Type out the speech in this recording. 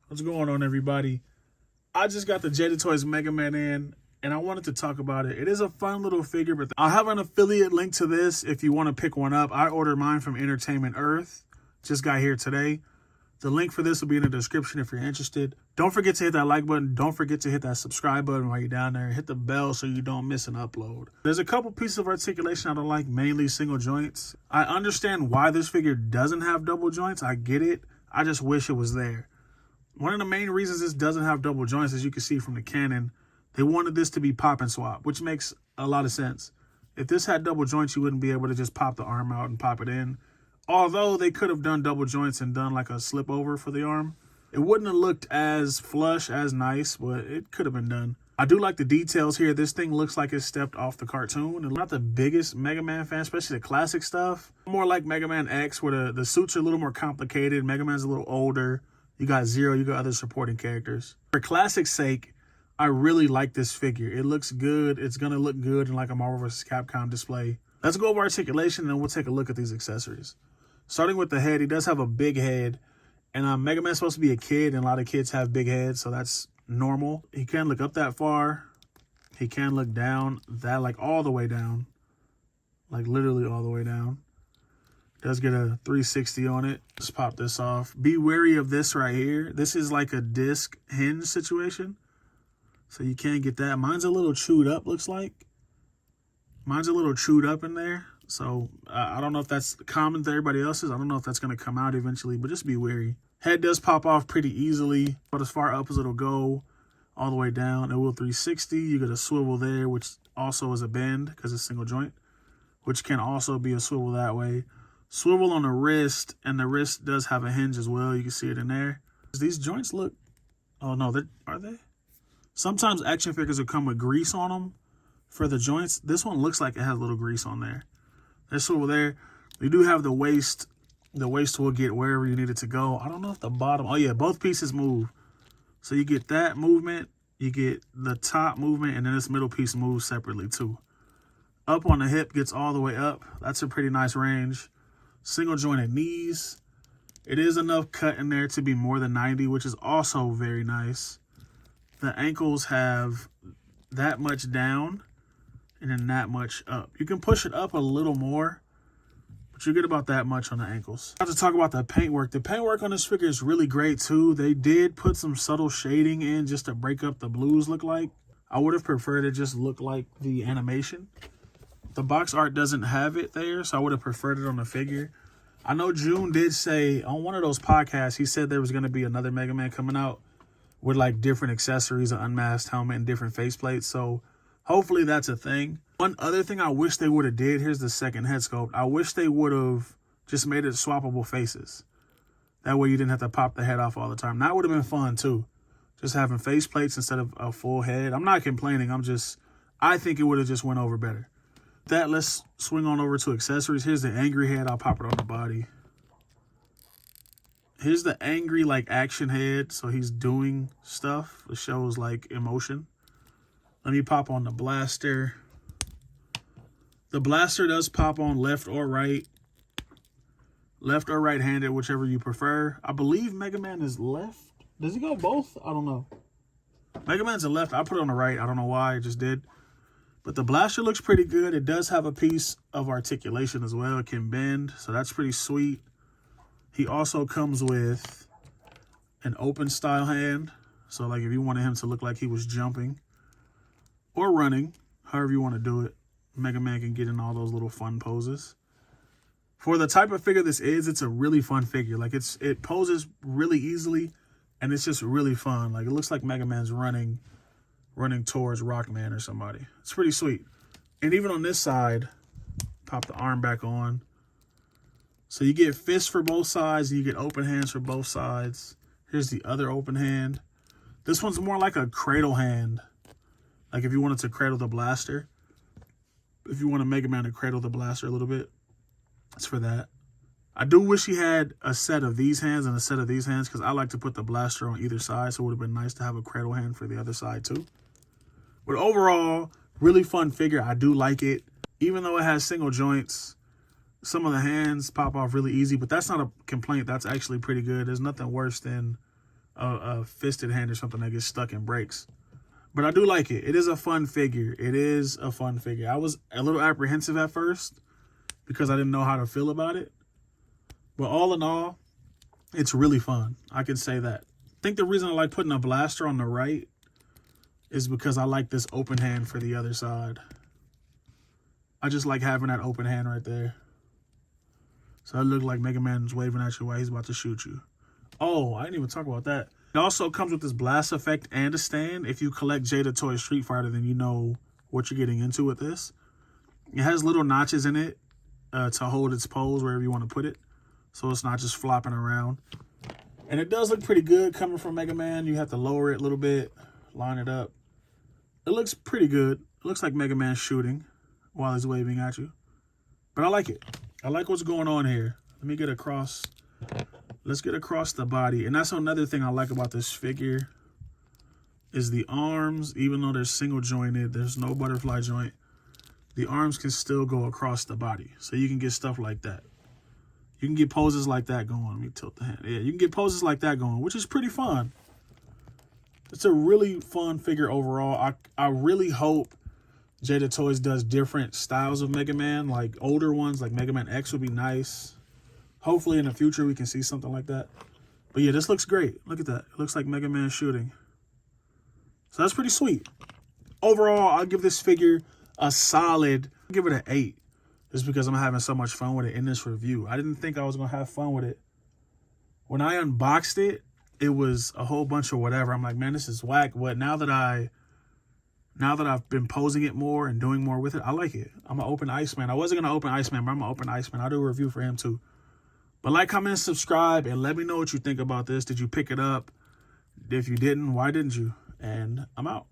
What's going on, everybody? I just got the Jada Toys Megaman in, and I wanted to talk about it. It is a fun little figure, but I'll have an affiliate link to this if you want to pick one up. I ordered mine from Entertainment Earth. Just got here today. The link for this will be in the description if you're interested. Don't forget to hit that like button. Don't forget to hit that subscribe button while you're down there. Hit the bell so you don't miss an upload. There's a couple pieces of articulation I don't like, mainly single joints. I understand why this figure doesn't have double joints. I get it. I just wish it was there. One of the main reasons this doesn't have double joints, as you can see from the cannon, they wanted this to be pop and swap, which makes a lot of sense. If this had double joints, you wouldn't be able to just pop the arm out and pop it in. Although they could have done double joints and done like a slip over for the arm. It wouldn't have looked as flush, as nice, but it could have been done. I do like the details here. This thing looks like it stepped off the cartoon. I'm not the biggest Mega Man fan, especially the classic stuff. More like Mega Man X, where the suits are a little more complicated. Mega Man's a little older. You got Zero, you got other supporting characters. For classic's sake, I really like this figure. It looks good. It's going to look good in like a Marvel vs. Capcom display. Let's go over articulation and then we'll take a look at these accessories. Starting with the head, he does have a big head. And Mega Man's supposed to be a kid, and a lot of kids have big heads, so that's normal. He can look up that far. He can look down that, like all the way down. Like literally all the way down. Does get a 360 on it. Let's pop this off. Be wary of this right here. This is like a disc hinge situation. So you can't get that. Mine's a little chewed up, looks like. Mine's a little chewed up in there. So I don't know if that's common to everybody else's. I don't know if that's going to come out eventually, but just be wary. Head does pop off pretty easily, but as far up as it'll go, all the way down. It will 360. You get a swivel there, which also is a bend because it's single joint, which can also be a swivel that way. Swivel on the wrist, and the wrist does have a hinge as well. You can see it in there. These joints look, oh no, are they? Sometimes action figures will come with grease on them for the joints. This one looks like it has a little grease on there. There's swivel there. You do have the waist. The waist will get wherever you need it to go. I don't know if the bottom, oh yeah, both pieces move. So you get that movement, you get the top movement, and then this middle piece moves separately too. Up on the hip gets all the way up. That's a pretty nice range. Single jointed knees. It is enough cut in there to be more than 90, which is also very nice. The ankles have that much down and then that much up. You can push it up a little more, but you get about that much on the ankles. I have to talk about the paintwork. The paintwork on this figure is really great too. They did put some subtle shading in just to break up the blues look like. I would have preferred it just look like the animation. The box art doesn't have it there, so I would have preferred it on the figure. I know June did say on one of those podcasts, he said there was going to be another Mega Man coming out with like different accessories, an unmasked helmet, and different faceplates. So hopefully that's a thing. One other thing I wish they would have did, here's the second head sculpt. I wish they would have just made it swappable faces. That way you didn't have to pop the head off all the time. That would have been fun too. Just having faceplates instead of a full head. I'm not complaining. I think it would have just went over better. That, let's swing on over to accessories. Here's the angry head. I'll pop it on the body. Here's the angry like action head. So he's doing stuff. It shows like emotion. Let me pop on the blaster. The blaster does pop on left or right. Left or right-handed, whichever you prefer. I believe Mega Man is left. Does he go both? I don't know. Mega Man's a left. I put it on the right. I don't know why. I just did. But the blaster looks pretty good. It does have a piece of articulation as well. It can bend, so that's pretty sweet. He also comes with an open style hand. So like if you wanted him to look like he was jumping or running, however you want to do it, Mega Man can get in all those little fun poses. For the type of figure this is, it's a really fun figure. Like it poses really easily, and it's just really fun. Like it looks like Mega Man's running towards Rockman or somebody. It's pretty sweet. And even on this side, pop the arm back on. So you get fists for both sides, and you get open hands for both sides. Here's the other open hand. This one's more like a cradle hand. Like if you wanted to cradle the blaster. If you want to Mega Man to cradle the blaster a little bit, it's for that. I do wish he had a set of these hands and a set of these hands, because I like to put the blaster on either side, so it would have been nice to have a cradle hand for the other side too. But overall, really fun figure. I do like it. Even though it has single joints, some of the hands pop off really easy, but that's not a complaint. That's actually pretty good. There's nothing worse than a fisted hand or something that gets stuck and breaks. But I do like it. It is a fun figure. It is a fun figure. I was a little apprehensive at first because I didn't know how to feel about it. But all in all, it's really fun. I can say that. I think the reason I like putting a blaster on the right is because I like this open hand for the other side. I just like having that open hand right there. So it looked like Megaman's waving at you while he's about to shoot you. Oh, I didn't even talk about that. It also comes with this blast effect and a stand. If you collect Jada Toy Street Fighter, then you know what you're getting into with this. It has little notches in it to hold its pose wherever you want to put it, so it's not just flopping around. And it does look pretty good coming from Megaman. You have to lower it a little bit, line it up. It looks pretty good. It looks like Megaman shooting while he's waving at you. But I like it. I like what's going on here. Let me get across. Let's get across the body. And that's another thing I like about this figure is the arms, even though they're single jointed, there's no butterfly joint, the arms can still go across the body. So you can get stuff like that. You can get poses like that going. Let me tilt the hand. Yeah, you can get poses like that going, which is pretty fun. It's a really fun figure overall. I really hope Jada Toys does different styles of Mega Man, like older ones, like Mega Man X would be nice. Hopefully in the future we can see something like that. But yeah, this looks great. Look at that. It looks like Mega Man shooting. So that's pretty sweet. Overall, I'll give this figure a solid, I'll give it an 8. Just because I'm having so much fun with it in this review. I didn't think I was going to have fun with it. When I unboxed it, it was a whole bunch of whatever. I'm like, man, this is whack. But now that I've been posing it more and doing more with it, I like it. I'm an open Iceman. I wasn't going to open Iceman, but I'm an open Iceman. I'll do a review for him too. But like, comment, subscribe, and let me know what you think about this. Did you pick it up? If you didn't, why didn't you? And I'm out.